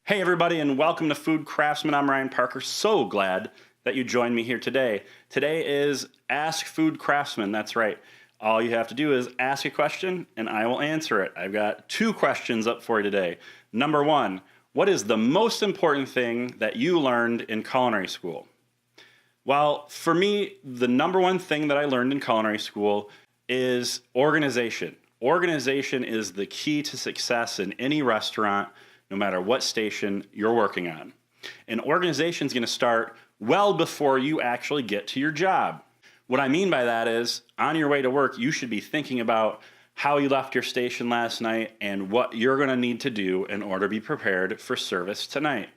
Hey everybody, and welcome to Food Craftsman. I'm Ryan Parker. So glad that you joined me here today. Today is Ask Food Craftsman. That's right. All you have to do is ask a question and I will answer it. I've got two questions up for you today. Number one, what is the most important thing that you learned in culinary school? Well, for me, the number one thing that I learned in culinary school is organization. Organization is the key to success in any restaurant, no matter what station you're working on. And organization is going to start well before you actually get to your job. What I mean by that is, on your way to work, you should be thinking about how you left your station last night and what you're going to need to do in order to be prepared for service tonight.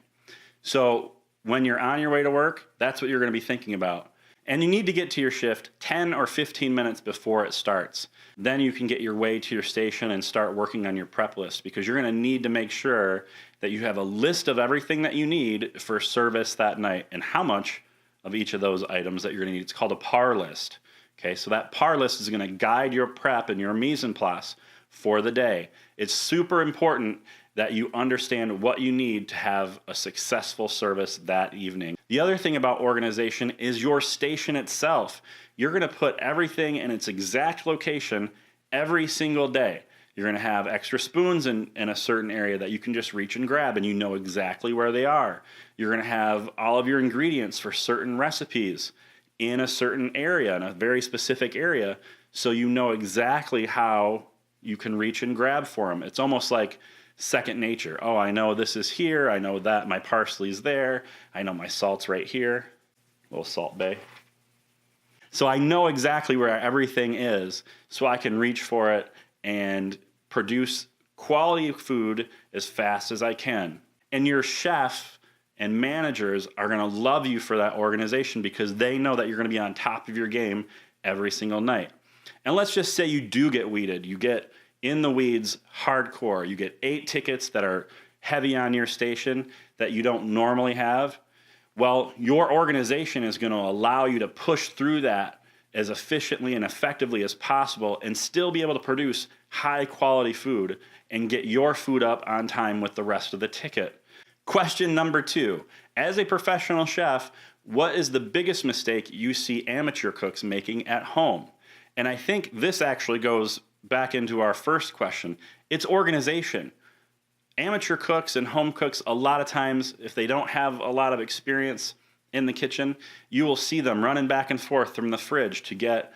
So when you're on your way to work, that's what you're going to be thinking about. And you need to get to your shift 10 or 15 minutes before it starts. Then you can get your way to your station and start working on your prep list, because you're going to need to make sure that you have a list of everything that you need for service that night and how much of each of those items that you're going to need. It's called a par list. Okay, so that par list is going to guide your prep and your mise en place for the day. It's super important that you understand what you need to have a successful service that evening. The other thing about organization is your station itself. You're going to put everything in its exact location every single day. You're going to have extra spoons in a certain area that you can just reach and grab, and you know exactly where they are. You're going to have all of your ingredients for certain recipes in a certain area, in a very specific area, so you know exactly how you can reach and grab for them. It's almost like second nature. Oh, I know this is here. I know that my parsley's there. I know my salt's right here. Little Salt Bay. So I know exactly where everything is, so I can reach for it and produce quality food as fast as I can. And your chef and managers are going to love you for that organization, because they know that you're going to be on top of your game every single night. And let's just say you do get weeded. You get in the weeds hardcore. You get 8 tickets that are heavy on your station that you don't normally have. Well, your organization is going to allow you to push through that as efficiently and effectively as possible and still be able to produce high quality food and get your food up on time with the rest of the ticket. Question number 2. As a professional chef, what is the biggest mistake you see amateur cooks making at home? And I think this actually goes back into our first question. It's organization. Amateur cooks and home cooks, a lot of times, if they don't have a lot of experience in the kitchen, you will see them running back and forth from the fridge to get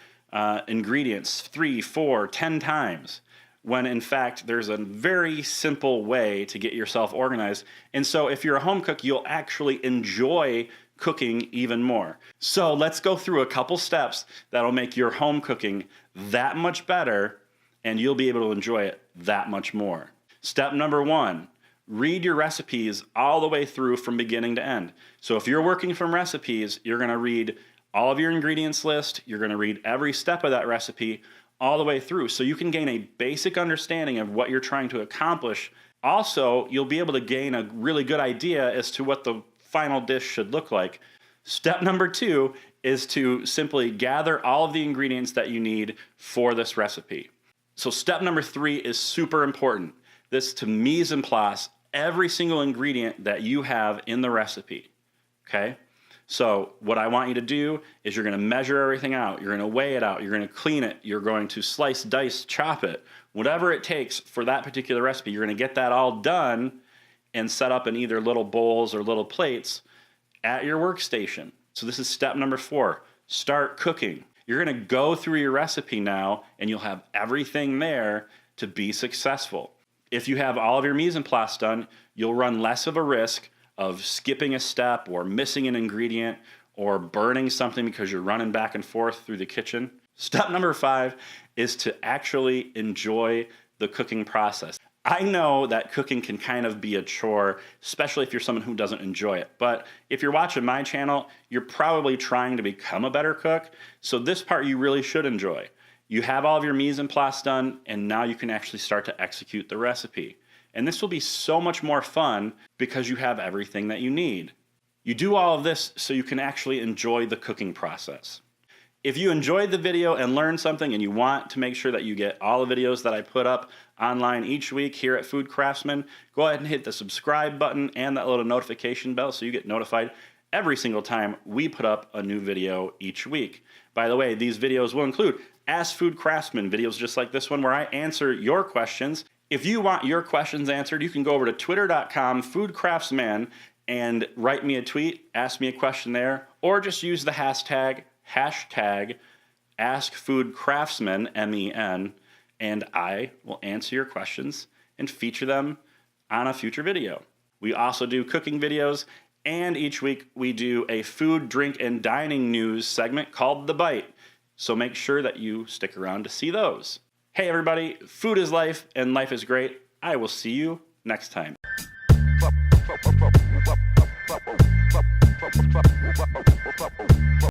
ingredients 3, 4, 10 times, when in fact there's a very simple way to get yourself organized. And so if you're a home cook, you'll actually enjoy cooking even more. So let's go through a couple steps that'll make your home cooking that much better, and you'll be able to enjoy it that much more. Step number 1, read your recipes all the way through from beginning to end. So if you're working from recipes, you're going to read all of your ingredients list, you're going to read every step of that recipe all the way through, so you can gain a basic understanding of what you're trying to accomplish. Also, you'll be able to gain a really good idea as to what the final dish should look like. Step number 2 is to simply gather all of the ingredients that you need for this recipe. So step number 3 is super important. This to mise en place every single ingredient that you have in the recipe. Okay? So what I want you to do is you're going to measure everything out. You're going to weigh it out. You're going to clean it. You're going to slice, dice, chop it. Whatever it takes for that particular recipe, you're going to get that all done and set up in either little bowls or little plates at your workstation. So this is step number 4. Start cooking. You're going to go through your recipe now, and you'll have everything there to be successful. If you have all of your mise en place done, you'll run less of a risk of skipping a step or missing an ingredient or burning something because you're running back and forth through the kitchen. Step number 5 is to actually enjoy the cooking process. I know that cooking can kind of be a chore, especially if you're someone who doesn't enjoy it. But if you're watching my channel, you're probably trying to become a better cook. So this part you really should enjoy. You have all of your mise en place done, and now you can actually start to execute the recipe. And this will be so much more fun because you have everything that you need. You do all of this so you can actually enjoy the cooking process. If you enjoyed the video and learned something and you want to make sure that you get all the videos that I put up online each week here at Food Craftsman, go ahead and hit the subscribe button and that little notification bell so you get notified every single time we put up a new video each week. By the way, these videos will include Ask Food Craftsman videos just like this one where I answer your questions. If you want your questions answered, you can go over to twitter.com/foodcraftsman and write me a tweet, ask me a question there, or just use the hashtag AskFoodCraftsman, MEN, and I will answer your questions and feature them on a future video. We also do cooking videos, and each week we do a food, drink, and dining news segment called The Bite. So make sure that you stick around to see those. Hey everybody, food is life and life is great. I will see you next time.